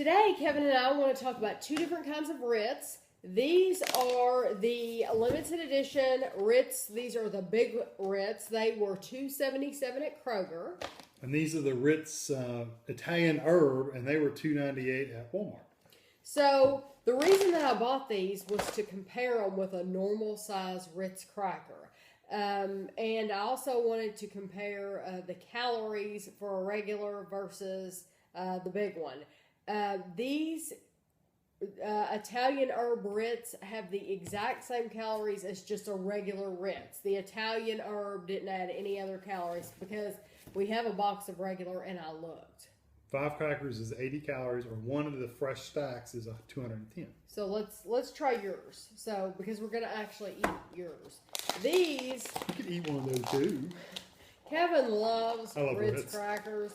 Today, Kevin and I want to talk about two different kinds of Ritz. These are the limited edition Ritz. These are the big Ritz. They were $2.77 at Kroger. And these are the Ritz Italian herb, and they were $2.98 at Walmart. So the reason that I bought these was to compare them with a normal size Ritz cracker. And I also wanted to compare the calories for a regular versus the big one. These Italian herb Ritz have the exact same calories as just a regular Ritz. The Italian herb didn't add any other calories because we have a box of regular and I looked. 5 crackers is 80 calories, or one of the fresh stacks is 210. So let's try yours. So because we're gonna actually eat yours. These You could eat one of those too. Kevin loves I love Ritz crackers.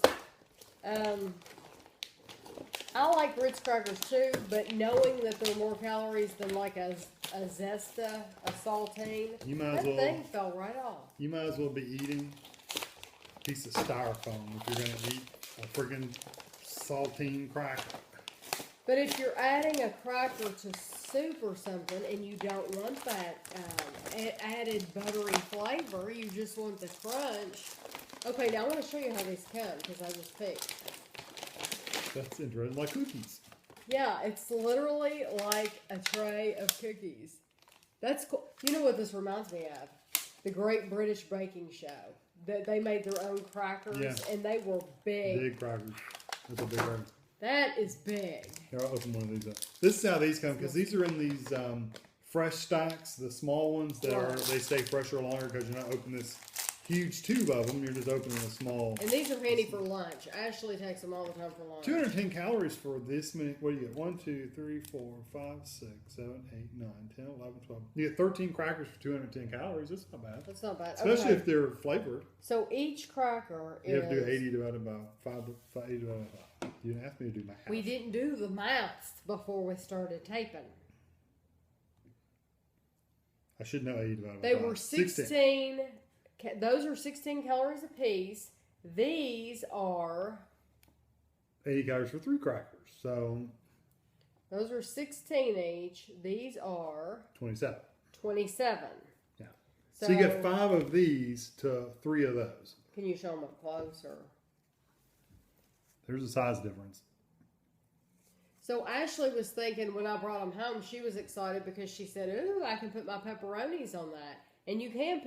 I like Ritz crackers too, but knowing that they're more calories than like a Zesta, a saltine, that thing fell right off. You might as well be eating a piece of styrofoam if you're going to eat a friggin' saltine cracker. But if you're adding a cracker to soup or something and you don't want that added buttery flavor, you just want the crunch. Okay, now I want to show you how these come because I just picked. That's interesting, like cookies. Yeah, it's literally like a tray of cookies. That's cool. You know what this reminds me of? The Great British Baking Show. They made their own crackers, and they were big. Big crackers. That's a big cracker. That is big. Here, I'll open one of these up. This is how these come, because these are in these fresh stacks, the small ones that they stay fresher longer because you're not opening this huge tube of them. You're just opening a small. And these are handy for lunch. Ashley takes them all the time for lunch. 210 calories for this many. What do you get? 1, 2, 3, 4, 5, 6, 7, 8, 9, 10, 11, 12. You get 13 crackers for 210 calories. That's not bad. That's not bad. Especially if they're flavored. So each cracker you have to do 80 divided by 5. 80 divided by 5. You didn't ask me to do math. We didn't do the maths before we started taping. I should know 80 divided by 5. They were 16. Those are 16 calories apiece. These are 80 calories for 3 crackers. So those are 16 each. These are 27. 27. Yeah. So you get 5 of these to 3 of those. Can you show them up close? Or? There's a size difference. So Ashley was thinking when I brought them home, she was excited because she said, "Ooh, I can put my pepperonis on that." And you can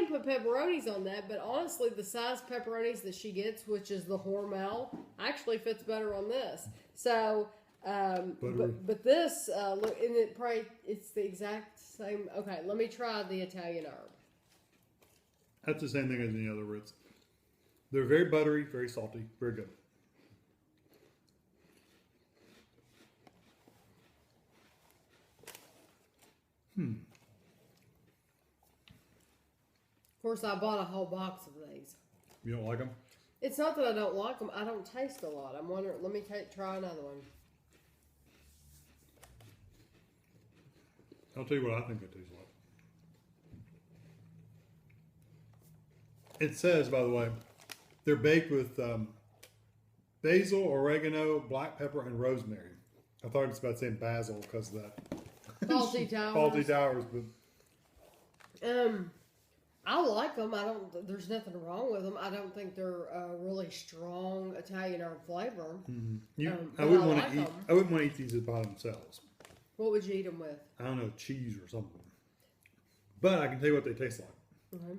put pepperonis on that, but honestly, the size pepperonis that she gets, which is the Hormel, actually fits better on this. So, but this, look, and it's the exact same. Okay, let me try the Italian herb. That's the same thing as any other Ritz. They're very buttery, very salty, very good. Of course, I bought a whole box of these. You don't like them? It's not that I don't like them. I don't taste a lot. I'm wondering, let me try another one. I'll tell you what I think it tastes like. It says, by the way, they're baked with basil, oregano, black pepper, and rosemary. I thought it was about saying basil because of that. Faulty Towers. Faulty Towers, but I like them. There's nothing wrong with them. I don't think they're a really strong Italian herb flavor. I wouldn't want to eat these by themselves. What would you eat them with? I don't know, cheese or something. But I can tell you what they taste like. Mm-hmm.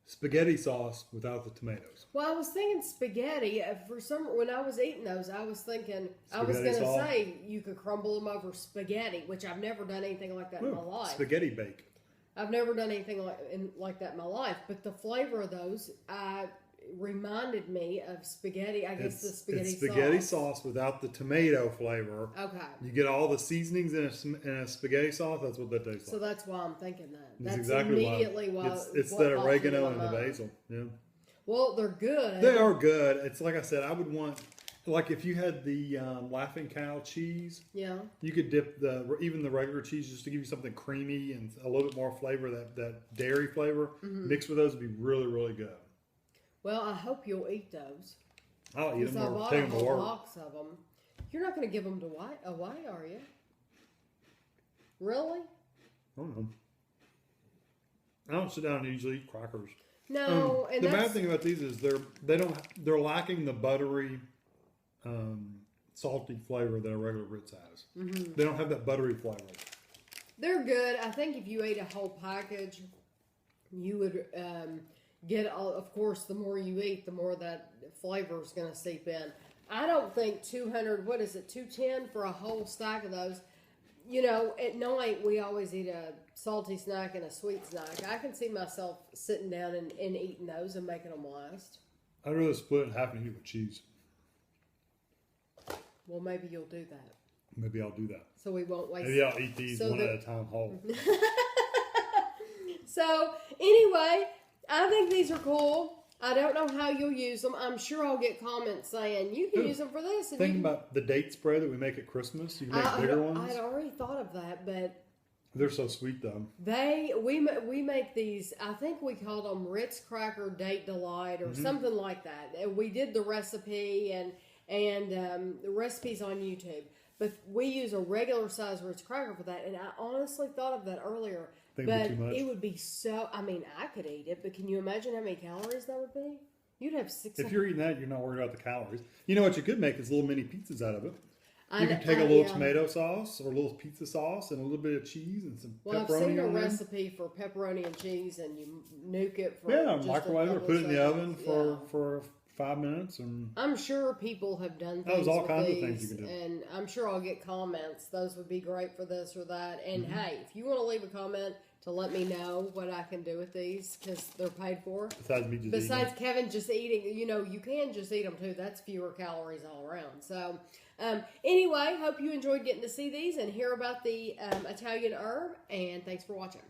Spaghetti sauce without the tomatoes. Well, I was thinking spaghetti. When I was eating those, I was thinking, I was going to say you could crumble them over spaghetti, which I've never done anything like that in my life. Spaghetti bake. I've never done anything like that in my life. But the flavor of those reminded me of spaghetti. I guess the spaghetti sauce. It's spaghetti sauce without the tomato flavor. Okay. You get all the seasonings in a spaghetti sauce. That's what that tastes like. So that's why I'm thinking that. That's exactly why. It's that oregano and the basil. Yeah. Well, they're good. They are good. It's like I said, I would want, like if you had the Laughing Cow cheese. Yeah. You could dip even the regular cheese just to give you something creamy and a little bit more flavor, that dairy flavor. Mixed with those would be really, really good. Well, I hope you'll eat those. I'll eat Because I them or bought take a them to whole work. box of them. You're not going to give them away, are you? Really? I don't know. I don't sit down and usually eat crackers. No, and the that's, bad thing about these is they're lacking the buttery, salty flavor that a regular Ritz has. Mm-hmm. They don't have that buttery flavor. they're good. I think if you ate a whole package, you would get, of course, the more you eat, the more that flavor is going to seep in. I don't think 200, what is it, 210 for a whole stack of those. You know, at night, we always eat a salty snack and a sweet snack. I can see myself sitting down and eating those and making them last. I'd rather split it in half and eat it with cheese. Well, maybe you'll do that. Maybe I'll do that. So we won't waste. Maybe I'll eat these one at a time whole. So, anyway, I think these are cool. I don't know how you'll use them. I'm sure I'll get comments saying, you can use them for this. Think about the date spread that we make at Christmas. You can make bigger ones. I'd already thought of that, but... They're so sweet, though. We make these, I think we called them Ritz Cracker Date Delight or something like that. We did the recipe and the recipes on YouTube. But we use a regular size Ritz Cracker for that. And I honestly thought of that earlier. But it would be so, I mean, I could eat it, but can you imagine how many calories that would be? You'd have 600. If you're eating that, you're not worried about the calories. You know what you could make is little mini pizzas out of it. You can take a little tomato sauce or a little pizza sauce and a little bit of cheese and some pepperoni. Well, I've seen a recipe for pepperoni and cheese, and you nuke it for microwave it or put it in the oven for 5 minutes. And I'm sure people have done things. There's all kinds of things you can do. And I'm sure I'll get comments. Those would be great for this or that. And hey, if you want to leave a comment to let me know what I can do with these, because they're paid for. Besides Kevin just eating, you know, you can just eat them too. That's fewer calories all around. So anyway, hope you enjoyed getting to see these and hear about the Italian herb. And thanks for watching.